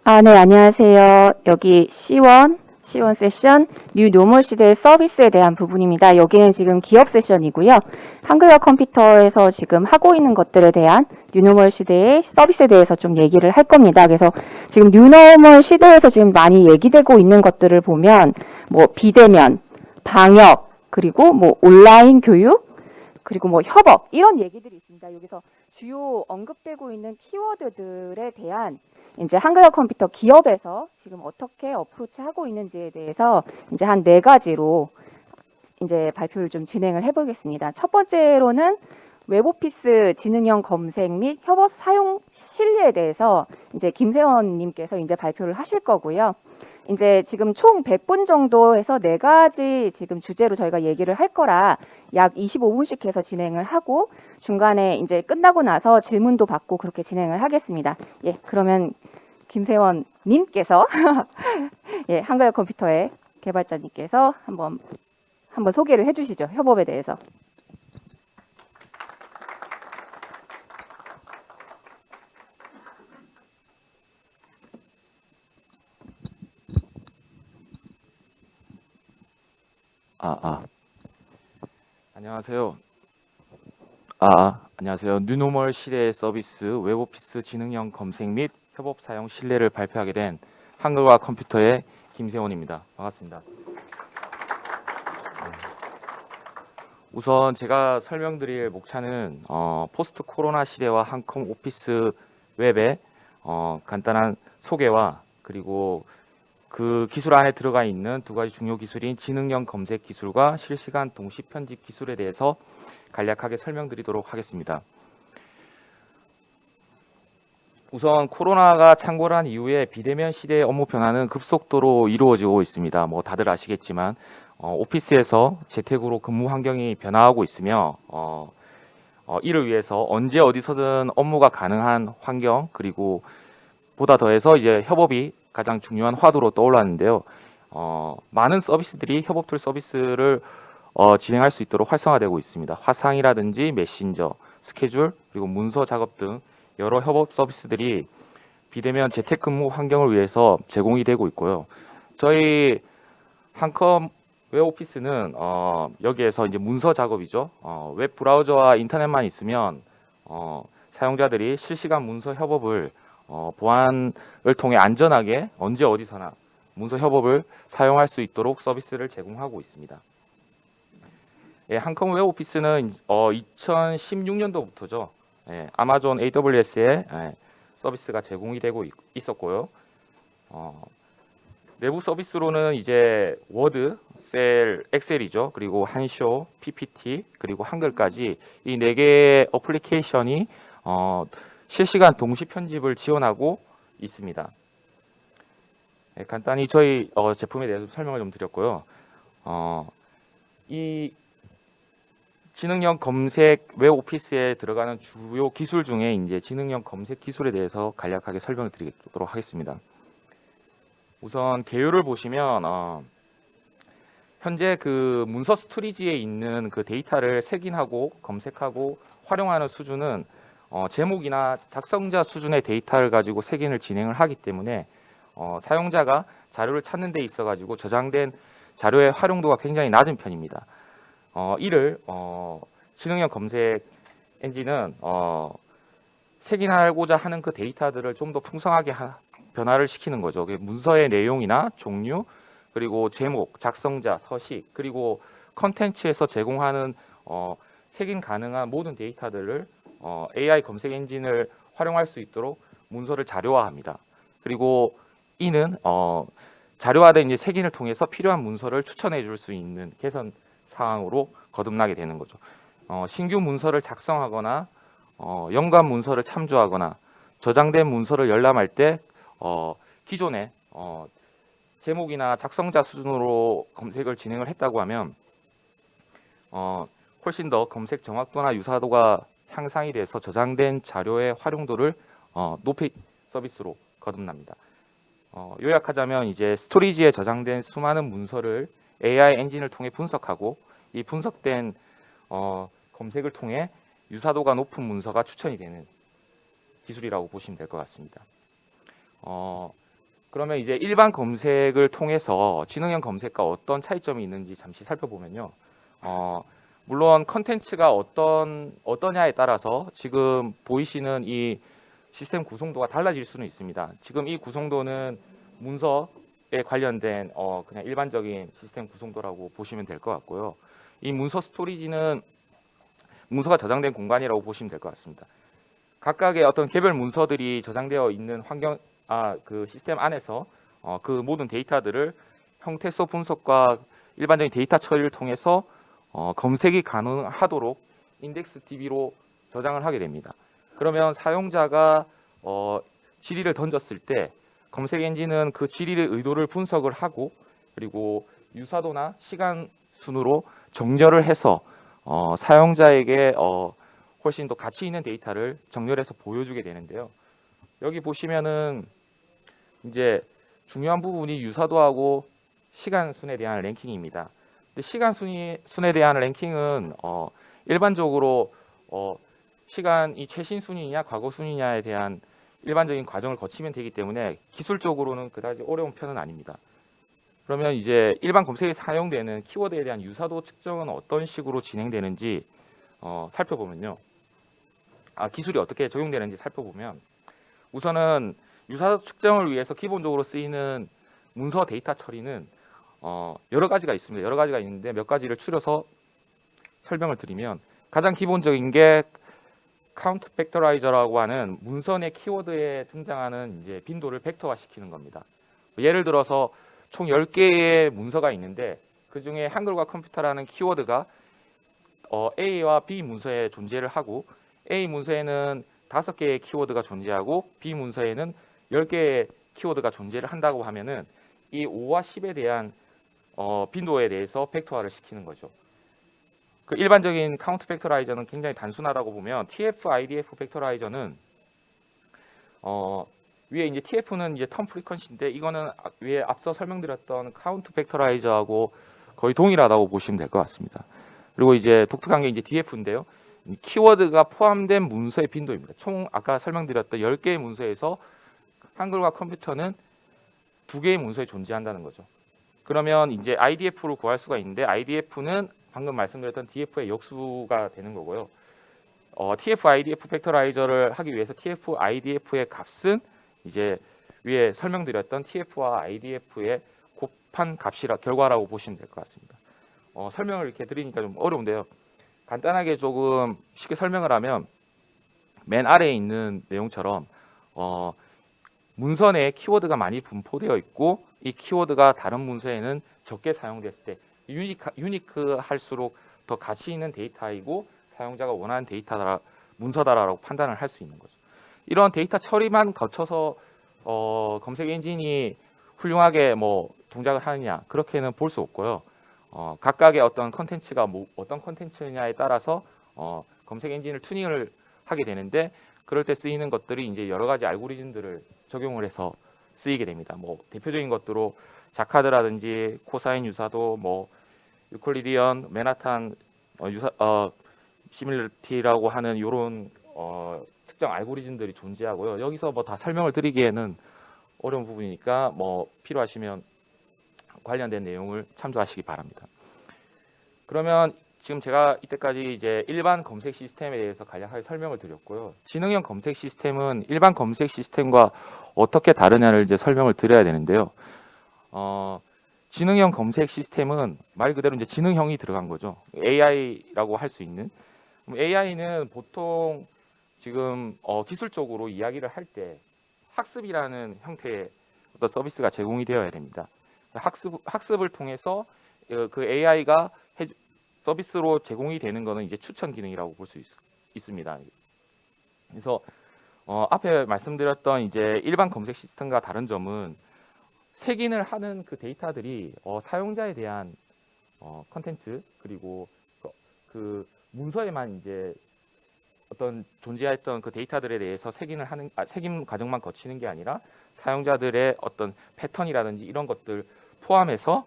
네, 안녕하세요. 여기 C1 세션, 뉴 노멀 시대의 서비스에 대한 부분입니다. 여기는 지금 기업 세션이고요. 한글과 컴퓨터에서 지금 하고 있는 것들에 대한 뉴 노멀 시대의 서비스에 대해서 좀 얘기를 할 겁니다. 그래서 지금 뉴 노멀 시대에서 지금 많이 얘기되고 있는 것들을 보면 뭐 비대면, 방역, 그리고 뭐 온라인 교육, 그리고 뭐 협업 이런 얘기들이 있습니다. 여기서 주요 언급되고 있는 키워드들에 대한 이제 한글과 컴퓨터 기업에서 지금 어떻게 어프로치 하고 있는지에 대해서 이제 한 네 가지로 이제 발표를 좀 진행을 해보겠습니다. 첫 번째로는 웹오피스 지능형 검색 및 협업 사용 신뢰에 대해서 이제 김세원님께서 이제 발표를 하실 거고요. 이제 지금 총 100분 정도 해서 네 가지 지금 주제로 저희가 얘기를 할 거라 약 25분씩 해서 진행을 하고 중간에 이제 끝나고 나서 질문도 받고 그렇게 진행을 하겠습니다. 예, 그러면 김세원 님께서 예, 한글 컴퓨터의 개발자님께서 한번 소개를 해 주시죠. 협업에 대해서. 안녕하세요. 안녕하세요. 뉴노멀 시대의 서비스 웹오피스 지능형 검색 및 협업 사용 신뢰를 발표하게 된 한글과 컴퓨터의 김세원입니다. 반갑습니다. 우선 제가 설명드릴 목차는 포스트 코로나 시대와 한컴 오피스 웹의 간단한 소개와 그리고 그 기술 안에 들어가 있는 두 가지 중요 기술인 지능형 검색 기술과 실시간 동시 편집 기술에 대해서 간략하게 설명드리도록 하겠습니다. 우선 코로나가 창궐한 이후에 비대면 시대의 업무 변화는 급속도로 이루어지고 있습니다. 뭐 다들 아시겠지만 오피스에서 재택으로 근무 환경이 변화하고 있으며 이를 위해서 언제 어디서든 업무가 가능한 환경 그리고 보다 더해서 이제 협업이 가장 중요한 화두로 떠올랐는데요. 많은 서비스들이 협업 툴 서비스를 진행할 수 있도록 활성화되고 있습니다. 화상이라든지 메신저, 스케줄, 그리고 문서 작업 등 여러 협업 서비스들이 비대면 재택근무 환경을 위해서 제공이 되고 있고요. 저희 한컴 웹오피스는 여기에서 이제 문서 작업이죠. 웹 브라우저와 인터넷만 있으면 사용자들이 실시간 문서 협업을 보안을 통해 안전하게 언제 어디서나 문서 협업을 사용할 수 있도록 서비스를 제공하고 있습니다. 예, 한컴 웹오피스는 2016년도부터죠. 예, 아마존 AWS의 서비스가 제공이 되고 있었고요. 내부 서비스로는 이제 워드, 셀, 엑셀이죠. 그리고 한쇼, PPT, 그리고 한글까지 이 4개의 어플리케이션이 실시간 동시 편집을 지원하고 있습니다. 네, 간단히 저희 제품에 대해서 설명을 좀 드렸고요. 이 지능형 검색 웹 오피스에 들어가는 주요 기술 중에 이제 지능형 검색 기술에 대해서 간략하게 설명을 드리도록 하겠습니다. 우선 개요를 보시면 현재 그 문서 스토리지에 있는 그 데이터를 색인하고 검색하고 활용하는 수준은 제목이나 작성자 수준의 데이터를 가지고 색인을 진행을 하기 때문에 사용자가 자료를 찾는 데 있어 가지고 저장된 자료의 활용도가 굉장히 낮은 편입니다. 이를 지능형 검색 엔진은 색인하고자 하는 그 데이터들을 좀 더 풍성하게 변화를 시키는 거죠. 문서의 내용이나 종류, 그리고 제목, 작성자, 서식, 그리고 컨텐츠에서 제공하는 색인 가능한 모든 데이터들을 AI 검색 엔진을 활용할 수 있도록 문서를 자료화합니다. 그리고 이는 자료화된 이제 색인을 통해서 필요한 문서를 추천해 줄 수 있는 개선 사항으로 거듭나게 되는 거죠. 신규 문서를 작성하거나 연관 문서를 참조하거나 저장된 문서를 열람할 때 기존에 제목이나 작성자 수준으로 검색을 진행을 했다고 하면 훨씬 더 검색 정확도나 유사도가 향상이 돼서 저장된 자료의 활용도를 높이 서비스로 거듭납니다. 요약하자면 이제 스토리지에 저장된 수많은 문서를 AI 엔진을 통해 분석하고 이 분석된 검색을 통해 유사도가 높은 문서가 추천이 되는 기술이라고 보시면 될 것 같습니다. 그러면 이제 일반 검색을 통해서 지능형 검색과 어떤 차이점이 있는지 잠시 살펴보면요. 물론 컨텐츠가 어떠냐에 따라서 지금 보이시는 이 시스템 구성도가 달라질 수는 있습니다. 지금 이 구성도는 문서에 관련된 그냥 일반적인 시스템 구성도라고 보시면 될 것 같고요. 이 문서 스토리지는 문서가 저장된 공간이라고 보시면 될 것 같습니다. 각각의 어떤 개별 문서들이 저장되어 있는 그 시스템 안에서 그 모든 데이터들을 형태소 분석과 일반적인 데이터 처리를 통해서 검색이 가능하도록 인덱스 DB로 저장을 하게 됩니다. 그러면 사용자가 질의를 던졌을 때 검색 엔진은 그 질의의 의도를 분석을 하고 그리고 유사도나 시간 순으로 정렬을 해서 사용자에게 훨씬 더 가치 있는 데이터를 정렬해서 보여주게 되는데요. 여기 보시면은 이제 중요한 부분이 유사도하고 시간 순에 대한 랭킹입니다. 근데 시간 순에 대한 랭킹은 일반적으로 시간이 최신 순위냐 과거 순위냐에 대한 일반적인 과정을 거치면 되기 때문에 기술적으로는 그다지 어려운 편은 아닙니다. 그러면 이제 일반 검색에 사용되는 키워드에 대한 유사도 측정은 어떤 식으로 진행되는지 살펴보면요. 기술이 어떻게 적용되는지 살펴보면 우선은 유사도 측정을 위해서 기본적으로 쓰이는 문서 데이터 처리는 여러 가지가 있습니다. 여러 가지가 있는데 몇 가지를 추려서 설명을 드리면 가장 기본적인 게 카운트 팩터라이저라고 하는 문서 내 키워드에 등장하는 이제 빈도를 벡터화 시키는 겁니다. 예를 들어서 총 10개의 문서가 있는데 그 중에 한글과 컴퓨터라는 키워드가 A와 B 문서에 존재를 하고 A 문서에는 5개의 키워드가 존재하고 B 문서에는 10개의 키워드가 존재를 한다고 하면은 이 5와 10에 대한 빈도에 대해서 벡터화를 시키는 거죠. 그 일반적인 카운트 팩터라이저는 굉장히 단순하다고 보면 TF, IDF 팩터라이저는 위에 이제 TF는 이제 텀 프리퀀시인데 이거는 위에 앞서 설명드렸던 카운트 팩터라이저하고 거의 동일하다고 보시면 될 것 같습니다. 그리고 이제 독특한 게 이제 DF인데요. 키워드가 포함된 문서의 빈도입니다. 총 아까 설명드렸던 10개의 문서에서 한글과 컴퓨터는 2개의 문서에 존재한다는 거죠. 그러면 이제 IDF로 구할 수가 있는데 IDF는 방금 말씀드렸던 DF의 역수가 되는 거고요. TF IDF 팩터라이저를 하기 위해서 TF IDF의 값은 이제 위에 설명드렸던 TF와 IDF의 곱한 결과라고 보시면 될 것 같습니다. 설명을 이렇게 드리니까 좀 어려운데요. 간단하게 조금 쉽게 설명을 하면 맨 아래에 있는 내용처럼 문서 내에 키워드가 많이 분포되어 있고 이 키워드가 다른 문서에는 적게 사용됐을 때 유니크할수록 더 가치 있는 데이터이고 사용자가 원하는 데이터다 문서다라고 판단을 할 수 있는 거죠. 이런 데이터 처리만 거쳐서 검색 엔진이 훌륭하게 뭐 동작을 하느냐 그렇게는 볼 수 없고요. 각각의 어떤 컨텐츠가 어떤 컨텐츠냐에 따라서 검색 엔진을 튜닝을 하게 되는데 그럴 때 쓰이는 것들이 이제 여러 가지 알고리즘들을 적용을 해서 쓰이게 됩니다. 뭐 대표적인 것들로 자카드라든지 코사인 유사도, 뭐 유클리디언, 맨하탄 시밀러리티라고 하는 이런 측정 알고리즘들이 존재하고요. 여기서 뭐 다 설명을 드리기에는 어려운 부분이니까 뭐 필요하시면 관련된 내용을 참조하시기 바랍니다. 그러면 지금 제가 이때까지 이제 일반 검색 시스템에 대해서 간략하게 설명을 드렸고요. 지능형 검색 시스템은 일반 검색 시스템과 어떻게 다르냐를 이제 설명을 드려야 되는데요. 지능형 검색 시스템은 말 그대로 이제 지능형이 들어간 거죠. AI라고 할 수 있는. AI는 보통 지금 기술적으로 이야기를 할 때 학습이라는 형태의 어떤 서비스가 제공이 되어야 됩니다. 학습을 통해서 그 AI가 서비스로 제공이 되는 것은 이제 추천 기능이라고 볼 수 있습니다. 그래서 앞에 말씀드렸던 이제 일반 검색 시스템과 다른 점은 색인을 하는 그 데이터들이 사용자에 대한 컨텐츠 그리고 그 문서에만 이제 어떤 존재했던 그 데이터들에 대해서 색임 과정만 거치는 게 아니라 사용자들의 어떤 패턴이라든지 이런 것들 포함해서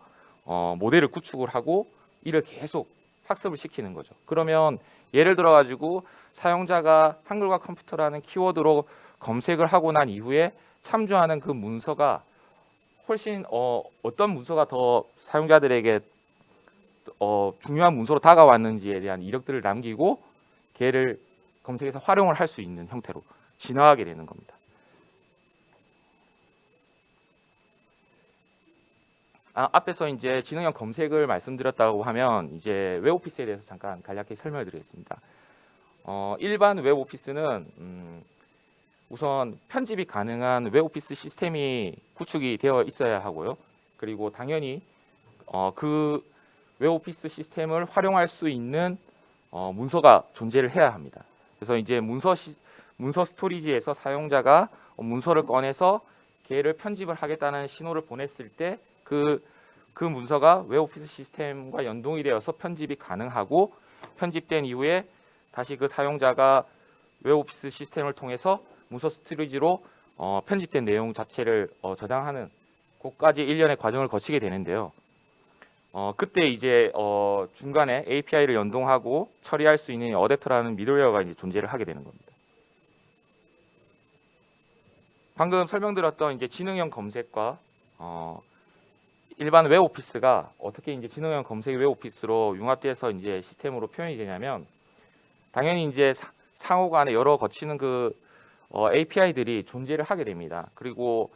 모델을 구축을 하고 이를 계속 학습을 시키는 거죠. 그러면 예를 들어 가지고 사용자가 한글과 컴퓨터라는 키워드로 검색을 하고 난 이후에 참조하는 그 문서가 훨씬 어떤 문서가 더 사용자들에게 중요한 문서로 다가왔는지에 대한 이력들을 남기고 걔를 검색에서 활용을 할 수 있는 형태로 진화하게 되는 겁니다. 앞에서 이제 지능형 검색을 말씀드렸다고 하면 이제 웹오피스에 대해서 잠깐 간략히 설명을 드리겠습니다. 일반 웹오피스는 우선 편집이 가능한 웹오피스 시스템이 구축이 되어 있어야 하고요. 그리고 당연히 그 웹오피스 시스템을 활용할 수 있는 문서가 존재를 해야 합니다. 그래서 이제 문서 스토리지에서 사용자가 문서를 꺼내서 걔를 편집을 하겠다는 신호를 보냈을 때 그 문서가 웹오피스 시스템과 연동이 되어서 편집이 가능하고 편집된 이후에 다시 그 사용자가 웹오피스 시스템을 통해서 문서 스토리지로 편집된 내용 자체를 저장하는 그까지 일련의 과정을 거치게 되는데요. 그때 이제 중간에 API를 연동하고 처리할 수 있는 어댑터라는 미들웨어가 이제 존재를 하게 되는 겁니다. 방금 설명드렸던 이제 지능형 검색과 일반 웹오피스가 어떻게 이제 지능형 검색 웹오피스로 융합돼서 이제 시스템으로 표현이 되냐면 당연히 이제 상호 간에 여러 거치는 그 API들이 존재를 하게 됩니다. 그리고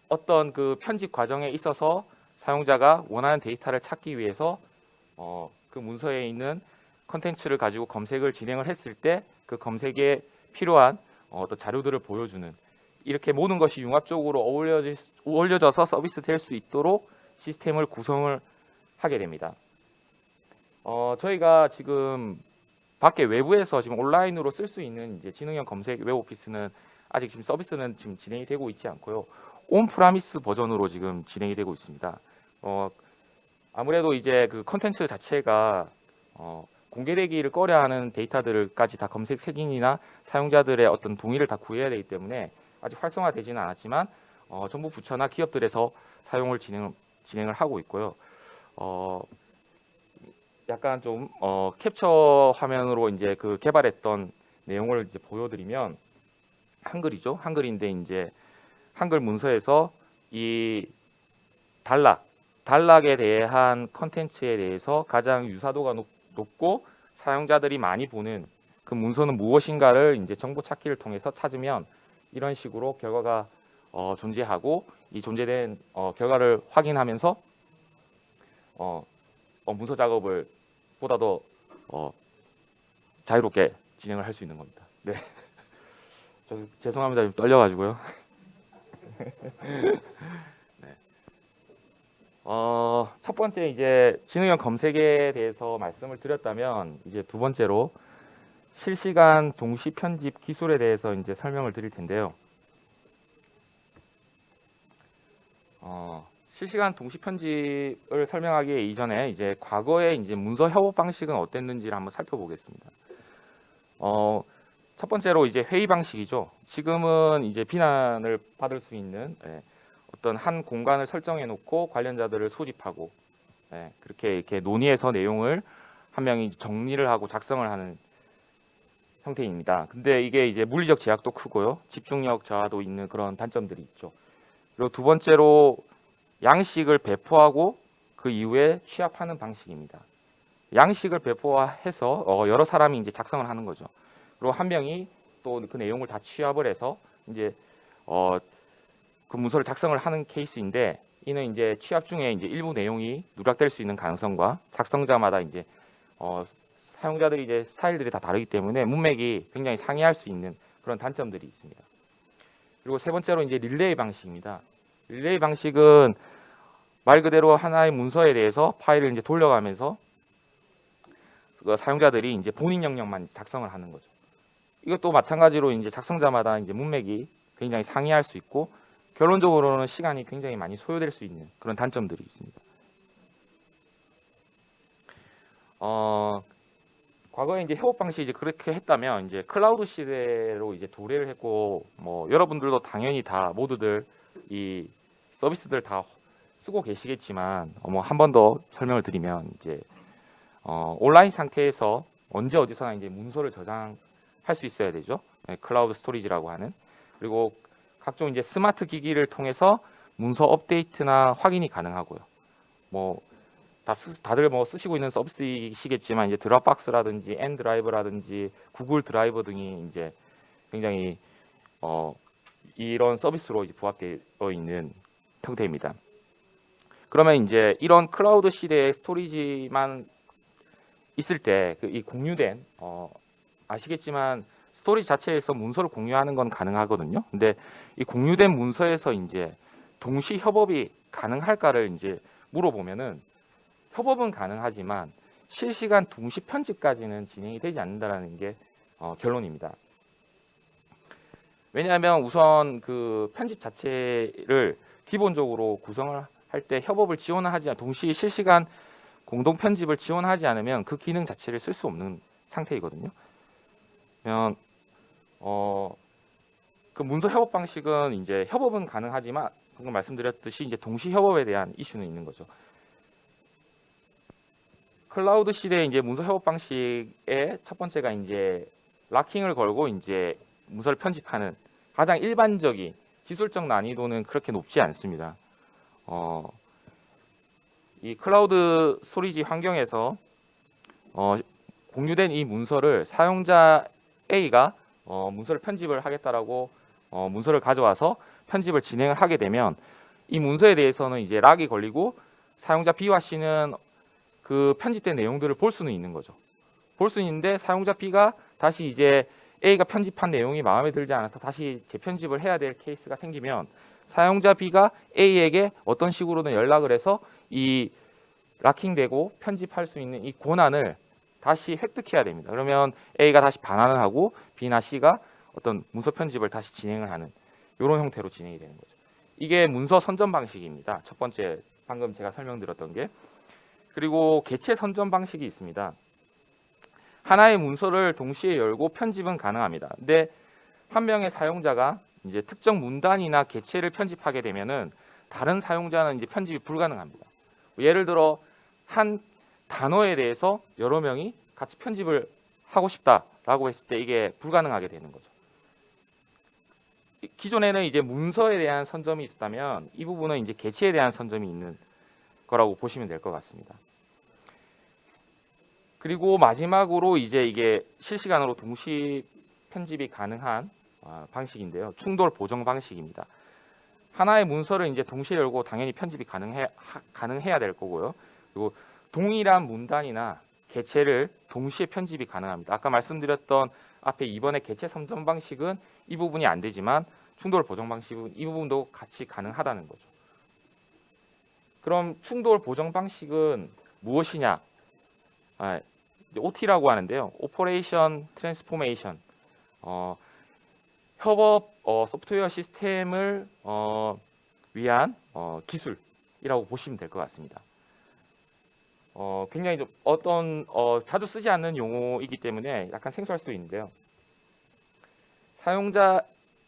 어떤 그 편집 과정에 있어서 사용자가 원하는 데이터를 찾기 위해서 그 문서에 있는 컨텐츠를 가지고 검색을 진행을 했을 때 그 검색에 필요한 어떤 자료들을 보여주는 이렇게 모든 것이 융합적으로 어울려져서 서비스 될 수 있도록 시스템을 구성을 하게 됩니다. 저희가 지금 밖에 외부에서 지금 온라인으로 쓸 수 있는 이제 지능형 검색 웹오피스는 아직 지금 서비스는 지금 진행이 되고 있지 않고요. 온프라미스 버전으로 지금 진행이 되고 있습니다. 아무래도 이제 그 컨텐츠 자체가 공개되기를 꺼려하는 데이터들까지 다 검색 색인이나 사용자들의 어떤 동의를 다 구해야 되기 때문에 아직 활성화되지는 않았지만 정부 부처나 기업들에서 사용을 진행을 하고 있고요. 약간 좀 캡처 화면으로 이제 그 개발했던 내용을 이제 보여드리면 한글이죠. 한글인데 이제 한글 문서에서 이 단락에 대한 컨텐츠에 대해서 가장 유사도가 높고 사용자들이 많이 보는 그 문서는 무엇인가를 이제 정보 찾기를 통해서 찾으면 이런 식으로 결과가 존재하고 이 존재된 결과를 확인하면서 문서 작업을 보다 더 자유롭게 진행을 할 수 있는 겁니다. 네, 죄송합니다. 좀 떨려가지고요. 네. 첫 번째 이제 지능형 검색에 대해서 말씀을 드렸다면 이제 두 번째로 실시간 동시 편집 기술에 대해서 이제 설명을 드릴 텐데요. 실시간 동시 편집을 설명하기 이전에 이제 과거에 이제 문서 협업 방식은 어땠는지를 한번 살펴보겠습니다. 첫 번째로 이제 회의 방식이죠. 지금은 이제 비난을 받을 수 있는 어떤 한 공간을 설정해 놓고 관련자들을 소집하고 그렇게 이렇게 논의해서 내용을 한 명이 정리를 하고 작성을 하는 형태입니다. 근데 이게 이제 물리적 제약도 크고요. 집중력 저하도 있는 그런 단점들이 있죠. 그리고 두 번째로 양식을 배포하고 그 이후에 취합하는 방식입니다. 양식을 배포해서 여러 사람이 이제 작성을 하는 거죠. 그리고 한 명이 또 그 내용을 다 취합을 해서 이제 그 문서를 작성을 하는 케이스인데 이는 이제 취합 중에 이제 일부 내용이 누락될 수 있는 가능성과 작성자마다 이제 사용자들이 이제 스타일들이 다 다르기 때문에 문맥이 굉장히 상이할 수 있는 그런 단점들이 있습니다. 그리고 세 번째로 이제 릴레이 방식입니다. 릴레이 방식은 말 그대로 하나의 문서에 대해서 파일을 이제 돌려가면서 그 사용자들이 이제 본인 영역만 작성을 하는 거죠. 이것도 마찬가지로 이제 작성자마다 이제 문맥이 굉장히 상이할 수 있고 결론적으로는 시간이 굉장히 많이 소요될 수 있는 그런 단점들이 있습니다. 과거에 이제 협업 방식이 이제 그렇게 했다면 이제 클라우드 시대로 이제 도래를 했고 뭐 여러분들도 당연히 다 모두들 이 서비스들 다 쓰고 계시겠지만 뭐 한 번 더 설명을 드리면 이제 온라인 상태에서 언제 어디서나 이제 문서를 저장할 수 있어야 되죠. 클라우드 스토리지라고 하는. 그리고 각종 이제 스마트 기기를 통해서 문서 업데이트나 확인이 가능하고요. 뭐 다들 뭐 쓰시고 있는 서비스이시겠지만 이제 드랍박스라든지 엔드라이브라든지 구글 드라이브 등이 이제 굉장히 이런 서비스로 이제 부합되어 있는 형태입니다. 그러면 이제 이런 클라우드 시대의 스토리지만 있을 때 이 공유된 아시겠지만 스토리지 자체에서 문서를 공유하는 건 가능하거든요. 근데 이 공유된 문서에서 이제 동시 협업이 가능할까를 이제 물어보면은 협업은 가능하지만 실시간 동시 편집까지는 진행이 되지 않는다라는 게 결론입니다. 왜냐하면 우선 그 편집 자체를 기본적으로 구성을 할 때 협업을 지원하지 동시 실시간 공동 편집을 지원하지 않으면 그 기능 자체를 쓸 수 없는 상태이거든요. 그러면 그 문서 협업 방식은 이제 협업은 가능하지만 방금 말씀드렸듯이 이제 동시 협업에 대한 이슈는 있는 거죠. 클라우드 시대에 이제 문서 협업 방식의 첫 번째가 이제 락킹을 걸고 이제 문서를 편집하는 가장 일반적인 기술적 난이도는 그렇게 높지 않습니다. 이 클라우드 스토리지 환경에서 공유된 이 문서를 사용자 A가 문서를 편집을 하겠다라고 문서를 가져와서 편집을 진행을 하게 되면 이 문서에 대해서는 이제 락이 걸리고 사용자 B와 C는 그 편집된 내용들을 볼 수는 있는 거죠. 볼 수 있는데 사용자 B가 다시 이제 A가 편집한 내용이 마음에 들지 않아서 다시 재편집을 해야 될 케이스가 생기면 사용자 B가 A에게 어떤 식으로든 연락을 해서 이 락킹되고 편집할 수 있는 이 권한을 다시 획득해야 됩니다. 그러면 A가 다시 반환을 하고 B나 C가 어떤 문서 편집을 다시 진행을 하는 이런 형태로 진행이 되는 거죠. 이게 문서 선점 방식입니다. 첫 번째 방금 제가 설명드렸던 게. 그리고 개체 선점 방식이 있습니다. 하나의 문서를 동시에 열고 편집은 가능합니다. 근데 한 명의 사용자가 이제 특정 문단이나 개체를 편집하게 되면은 다른 사용자는 이제 편집이 불가능합니다. 예를 들어 한 단어에 대해서 여러 명이 같이 편집을 하고 싶다라고 했을 때 이게 불가능하게 되는 거죠. 기존에는 이제 문서에 대한 선점이 있었다면 이 부분은 이제 개체에 대한 선점이 있는 거라고 보시면 될 것 같습니다. 그리고 마지막으로 이제 이게 실시간으로 동시 편집이 가능한 방식인데요. 충돌 보정 방식입니다. 하나의 문서를 이제 동시에 열고 당연히 편집이 가능해야 될 거고요. 그리고 동일한 문단이나 개체를 동시에 편집이 가능합니다. 아까 말씀드렸던 앞에 이번에 개체 선점 방식은 이 부분이 안 되지만 충돌 보정 방식은 이 부분도 같이 가능하다는 거죠. 그럼 충돌 보정 방식은 무엇이냐? OT라고 하는데요. 오퍼레이션 트랜스포메이션. 협업 소프트웨어 시스템을 위한 기술이라고 보시면 될 것 같습니다. 굉장히 좀 자주 쓰지 않는 용어이기 때문에 약간 생소할 수도 있는데요. 사용자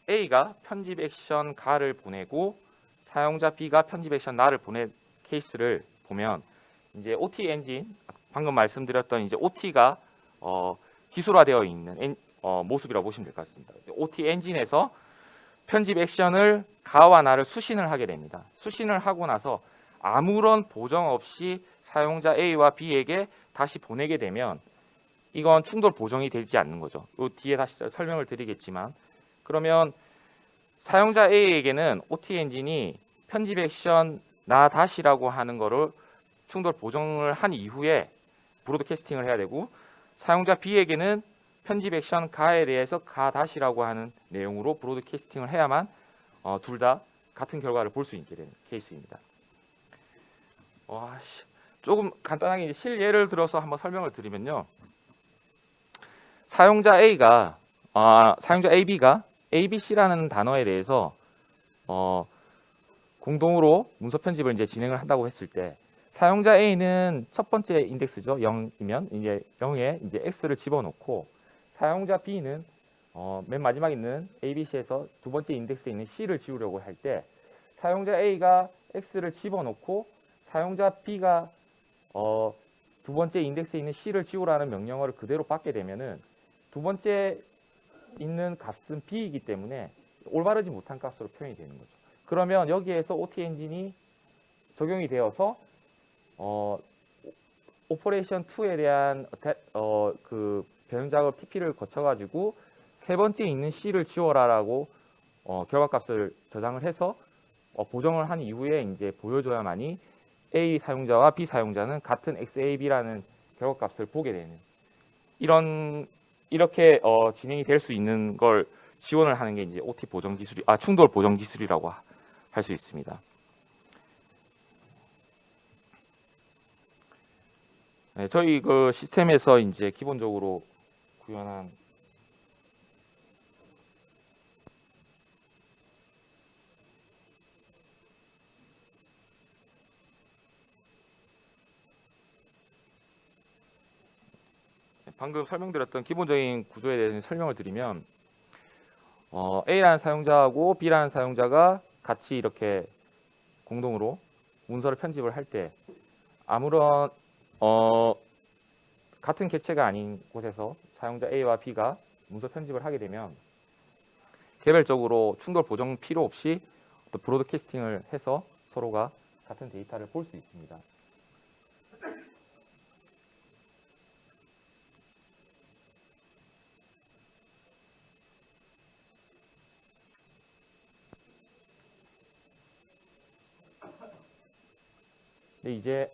A가 편집 액션 가를 보내고 사용자 B가 편집 액션 나를 보낸 케이스를 보면 이제 OT 엔진 방금 말씀드렸던 이제 OT가 기술화되어 있는 모습이라고 보시면 될 것 같습니다. OT 엔진에서 편집 액션을 가와 나를 수신을 하게 됩니다. 수신을 하고 나서 아무런 보정 없이 사용자 A와 B에게 다시 보내게 되면 이건 충돌 보정이 되지 않는 거죠. 요 뒤에 다시 설명을 드리겠지만 그러면 사용자 A에게는 OT 엔진이 편집 액션 나 다시라고 하는 거를 충돌 보정을 한 이후에 브로드캐스팅을 해야 되고 사용자 B에게는 편집 액션 가에 대해서 가 다시라고 하는 내용으로 브로드캐스팅을 해야만 둘 다 같은 결과를 볼 수 있게 되는 케이스입니다. 조금 간단하게 실예를 들어서 한번 설명을 드리면요. 사용자 AB가 ABC라는 단어에 대해서 공동으로 문서 편집을 이제 진행을 한다고 했을 때 사용자 A는 첫 번째 인덱스죠. 0이면 이제 0에 이제 X를 집어넣고 사용자 B는 맨 마지막에 있는 ABC에서 두 번째 인덱스에 있는 C를 지우려고 할 때 사용자 A가 X를 집어넣고 사용자 B가 두 번째 인덱스에 있는 C를 지우라는 명령어를 그대로 받게 되면은 두 번째 있는 값은 B이기 때문에 올바르지 못한 값으로 표현이 되는 거죠. 그러면 여기에서 OT 엔진이 적용이 되어서 오퍼레이션 2에 대한 그 변형 작업 TP를 거쳐가지고 세 번째 있는 C를 지워라라고 결과값을 저장을 해서 보정을 한 이후에 이제 보여줘야만이 A 사용자와 B 사용자는 같은 XAB라는 결과값을 보게 되는 이렇게 진행이 될 수 있는 걸 지원을 하는 게 이제 OT 보정 기술이 충돌 보정 기술이라고 할 수 있습니다. 네, 저희 그 시스템에서 이제 기본적으로 구현한 방금 설명드렸던 기본적인 구조에 대해서 설명을 드리면 A라는 사용자하고 B라는 사용자가 같이 이렇게 공동으로 문서를 편집을 할 때 아무런 같은 객체가 아닌 곳에서 사용자 A와 B가 문서 편집을 하게 되면 개별적으로 충돌 보정 필요 없이 또 브로드캐스팅을 해서 서로가 같은 데이터를 볼 수 있습니다. 근데 이제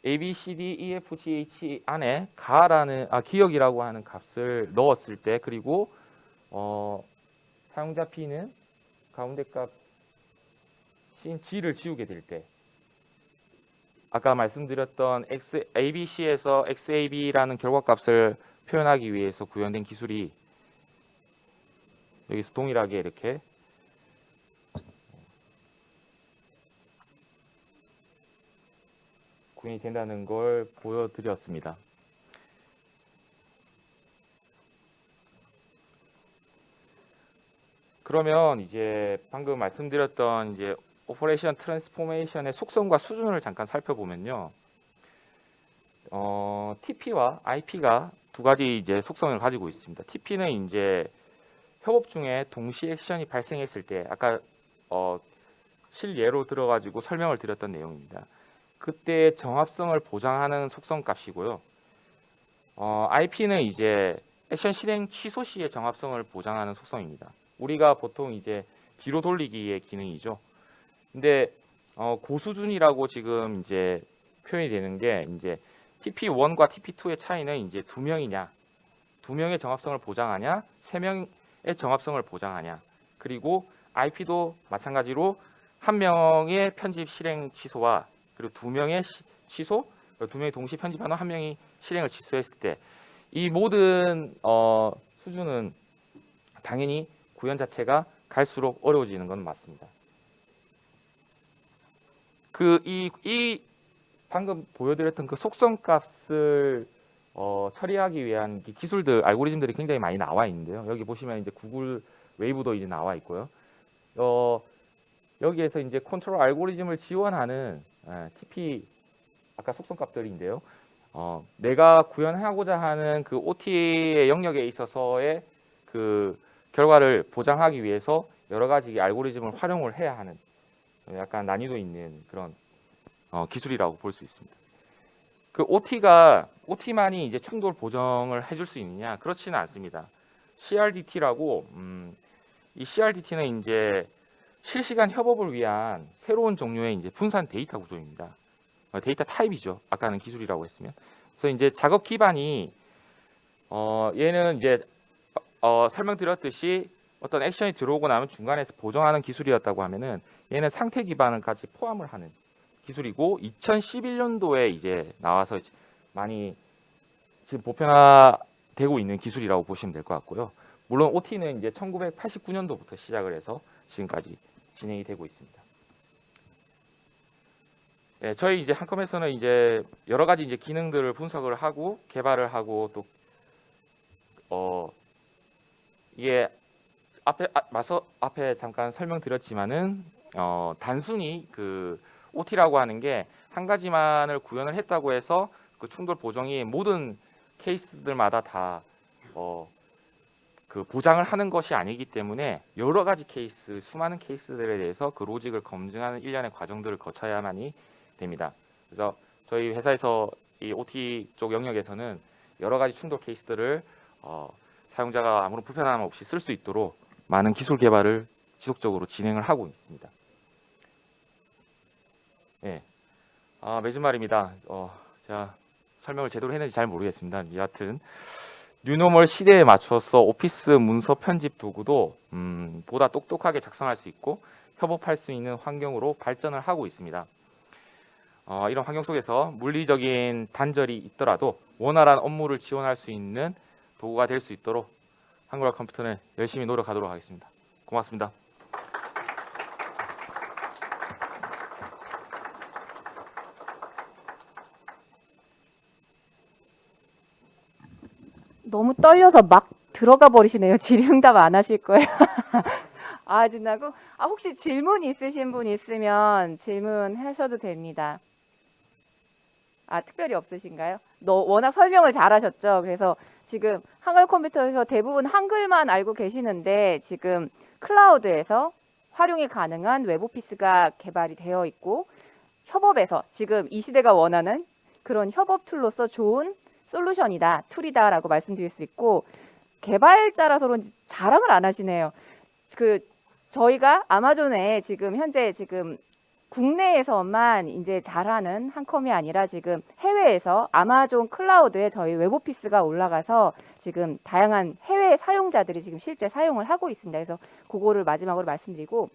A, B, C, D, E, F, G, H 안에 가라는 기억이라고 하는 값을 넣었을 때 그리고 사용자 P는 가운데 값인 G를 지우게 될 때 아까 말씀드렸던 ABC에서 XAB라는 결과값을 표현하기 위해서 구현된 기술이 여기서 동일하게 이렇게 구현이 된다는 걸 보여드렸습니다. 그러면 이제 방금 말씀드렸던 이제 오퍼레이션 트랜스포메이션의 속성과 수준을 잠깐 살펴보면요. TP와 IP가 두 가지 이제 속성을 가지고 있습니다. TP는 이제 협업 중에 동시 액션이 발생했을 때 아까 실예로 들어가지고 설명을 드렸던 내용입니다. 그때 정합성을 보장하는 속성 값이고요. IP는 이제 액션 실행 취소 시의 정합성을 보장하는 속성입니다. 우리가 보통 이제 뒤로 돌리기의 기능이죠. 근데 고수준이라고 지금 이제 표현이 되는 게 이제 TP1과 TP2의 차이는 이제 두 명의 정합성을 보장하냐, 세 명의 정합성을 보장하냐. 그리고 IP도 마찬가지로 한 명의 편집 실행 취소와 그리고 두 명의 취소, 두 명이 동시 편집하는 한 명이 실행을 취소했을 때 이 모든 수준은 당연히 구현 자체가 갈수록 어려워지는 건 맞습니다. 이 방금 보여드렸던 그 속성값을 처리하기 위한 기술들, 알고리즘들이 굉장히 많이 나와 있는데요. 여기 보시면 이제 구글 웨이브도 이제 나와 있고요. 여기에서 이제 컨트롤 알고리즘을 지원하는 TP 아까 속성값들인데요. 내가 구현하고자 하는 그 OT의 영역에 있어서의 그 결과를 보장하기 위해서 여러 가지 알고리즘을 활용을 해야 하는 약간 난이도 있는 그런 기술이라고 볼 수 있습니다. 그 OT만이 이제 충돌 보정을 해줄 수 있느냐? 그렇지는 않습니다. CRDT라고 이 CRDT는 이제 실시간 협업을 위한 새로운 종류의 이제 분산 데이터 구조입니다. 데이터 타입이죠. 아까는 기술이라고 했으면. 그래서 이제 작업 기반이 얘는 이제 설명드렸듯이 어떤 액션이 들어오고 나면 중간에서 보정하는 기술이었다고 하면은 얘는 상태 기반을까지 포함을 하는 기술이고 2011년도에 이제 나와서 많이 지금 보편화되고 있는 기술이라고 보시면 될 것 같고요. 물론 OT는 이제 1989년도부터 시작을 해서 지금까지 진행이 되고 있습니다. 네, 저희 이제 한컴에서는 이제 여러 가지 이제 기능들을 분석을 하고 개발을 하고 또 이게 앞에 잠깐 설명드렸지만은 단순히 그 OT라고 하는 게 한 가지만을 구현을 했다고 해서 그 충돌 보정이 모든 케이스들마다 다 그 보장을 하는 것이 아니기 때문에 여러 가지 케이스, 수많은 케이스들에 대해서 그 로직을 검증하는 일련의 과정들을 거쳐야만이 됩니다. 그래서 저희 회사에서 이 OT 쪽 영역에서는 여러 가지 충돌 케이스들을 사용자가 아무런 불편함 없이 쓸 수 있도록 많은 기술 개발을 지속적으로 진행을 하고 있습니다. 네. 맺은 말입니다. 제가 설명을 제대로 했는지 잘 모르겠습니다. 여하튼 뉴노멀 시대에 맞춰서 오피스 문서 편집 도구도 보다 똑똑하게 작성할 수 있고 협업할 수 있는 환경으로 발전을 하고 있습니다. 이런 환경 속에서 물리적인 단절이 있더라도 원활한 업무를 지원할 수 있는 도구가 될 수 있도록 한글화 컴퓨터는 열심히 노력하도록 하겠습니다. 고맙습니다. 너무 떨려서 막 들어가 버리시네요. 질의응답 안 하실 거예요. 진짜고? 혹시 질문 있으신 분 있으면 질문하셔도 됩니다. 특별히 없으신가요? 워낙 설명을 잘하셨죠. 그래서 지금 한글 컴퓨터에서 대부분 한글만 알고 계시는데 지금 클라우드에서 활용이 가능한 웹오피스가 개발이 되어 있고 협업에서 지금 이 시대가 원하는 그런 협업 툴로서 좋은 솔루션이다, 툴이다라고 말씀드릴 수 있고 개발자라서 그런지 자랑을 안 하시네요. 저희가 아마존에 지금 현재 국내에서만 이제 잘하는 한컴이 아니라 지금 해외에서 아마존 클라우드에 저희 웹오피스가 올라가서 지금 다양한 해외 사용자들이 지금 실제 사용을 하고 있습니다. 그래서 그거를 마지막으로 말씀드리고